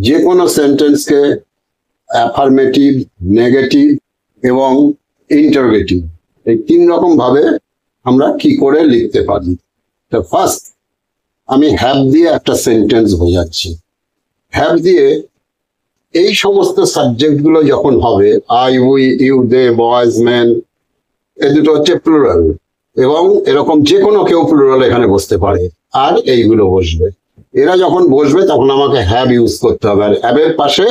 যে কোনো সেন্টেন্সকে affirmative, negative এবং ইন্টারোগেটিভ এই 3 রকম ভাবে আমরা কি করে লিখতে পারি। তো ফার্স্ট আমি হ্যাভ দিয়ে একটা সেন্টেন্স বোঝাচ্ছি। হ্যাভ দিয়ে এই সমস্ত সাবজেক্ট গুলো যখন হবে, I, we, you, they, boys, man, এই দুটো হচ্ছে প্লুরাল, এবং এরকম যে কোনো কেউ প্লুরাল এখানে বসতে পারে, আর এইগুলো বসবে। এরা যখন বসবে তখন আমাকে হ্যাভ ইউজ করতে হবে, আর হ্যাভের পাশে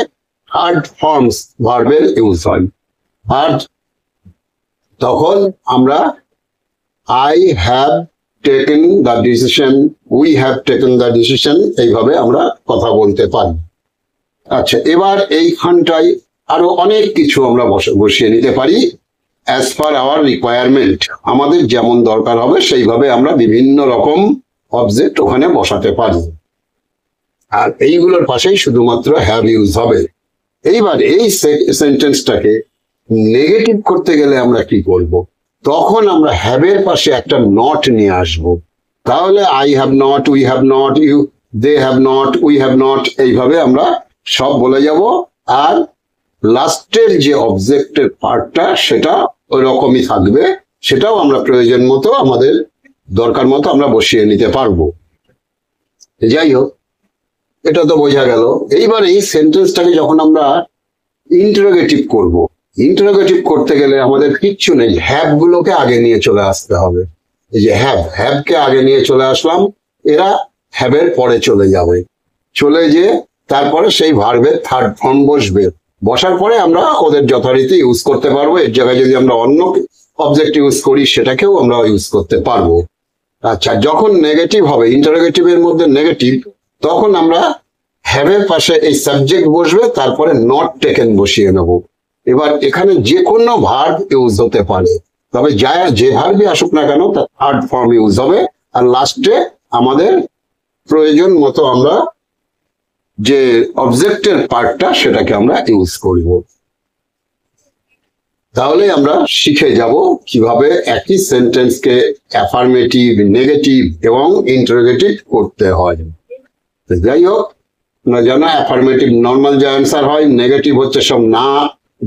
থার্ড ফর্মস ভার্বের ইউজ হয়। আর তখন আমরা I have taken the decision, we have taken the decision, এইভাবে আমরা কথা বলতে পারি। আচ্ছা, এবার এইখানটায় আরো অনেক কিছু আমরা বসিয়ে নিতে পারি অ্যাজ পার আওয়ার রিকোয়ারমেন্ট। আমাদের যেমন দরকার হবে সেইভাবে আমরা বিভিন্ন রকম অবজেক্ট ওখানে বসাতে পারি, আর এইগুলোর পাশেই শুধুমাত্র হ্যাভ ইউজ হবে। এইবার এই সেন্টেন্সটাকে নেগেটিভ করতে গেলে আমরা কি করব? তখন আমরা হ্যাভের পাশে একটা নট নিয়ে আসব। তাহলে I have not, we have not, you, they have not, we have not, এইভাবে আমরা সব বলে যাব। আর লাস্টের যে অবজেক্টের পার্টটা সেটা ওই রকমই থাকবে, সেটাও আমরা প্রয়োজন মতো আমাদের দরকার মতো আমরা বসিয়ে নিতে পারবো। যাই হোক, এটা তো বোঝা গেল। এইবার এই সেন্টেন্সটাকে যখন আমরা ইন্টারোগেটিভ করব, ইন্টারোগেটিভ করতে গেলে আমাদের কিচ্ছু নেই, হ্যাভ গুলোকে আগে নিয়ে চলে আসতে হবে। এই যে হ্যাভকে আগে নিয়ে চলে আসলাম, এরা হ্যাভের পরে চলে যাবে, চলে যে তারপরে সেই ভার্বের থার্ড ফর্ম বসবে, বসার পরে আমরা ওদের যথারীতি ইউজ করতে পারবো। এর জায়গায় যদি আমরা অন্য অবজেক্ট ইউজ করি সেটাকেও আমরা ইউজ করতে পারবো। আচ্ছা, যখন নেগেটিভ হবে, ইন্টারোগেটিভের মধ্যে নেগেটিভ, তখন আমরা হ্যাভের পাশে এই সাবজেক্ট বসবে, তারপরে নট টেকেন বসিয়ে নেব। এবার এখানে যে কোনো ভার্ব ইউজ হতে পারে, তবে যে ভার্বই আসুক না কেন তার থার্ড ফর্ম ইউজ হবে, আর লাস্টে আমাদের প্রয়োজন মতো আমরা যে অবজেক্টের পার্টটা সেটাকে আমরা ইউজ করব। তাহলে আমরা শিখে যাব কিভাবে একই সেন্টেন্সকে অ্যাফার্মেটিভ, নেগেটিভ এবং ইন্টারোগেটিভ করতে হয়। যাই হোক, না জানা অ্যাফার্মেটিভ নর্মাল যে অ্যান্সার হয়, নেগেটিভ হচ্ছে সব না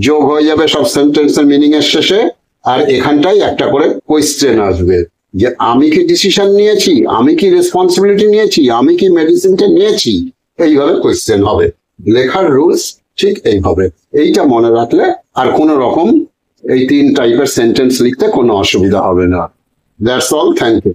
যোগ হয়ে যাবে সব সেন্টেন্সের মিনিং এর শেষে, আর এখানটাই একটা করে কোয়েশ্চেন আসবে যে আমি কি ডিসিশন নিয়েছি, আমি কি রেসপন্সিবিলিটি নিয়েছি, আমি কি মেডিসিনটা নিয়েছি, এইভাবে কোয়েশ্চেন হবে। লেখার রুলস ঠিক এইভাবে, এইটা মনে রাখলে আর কোনো রকম এই 3 টাইপের সেন্টেন্স লিখতে কোনো অসুবিধা হবে না। That's all, thank you.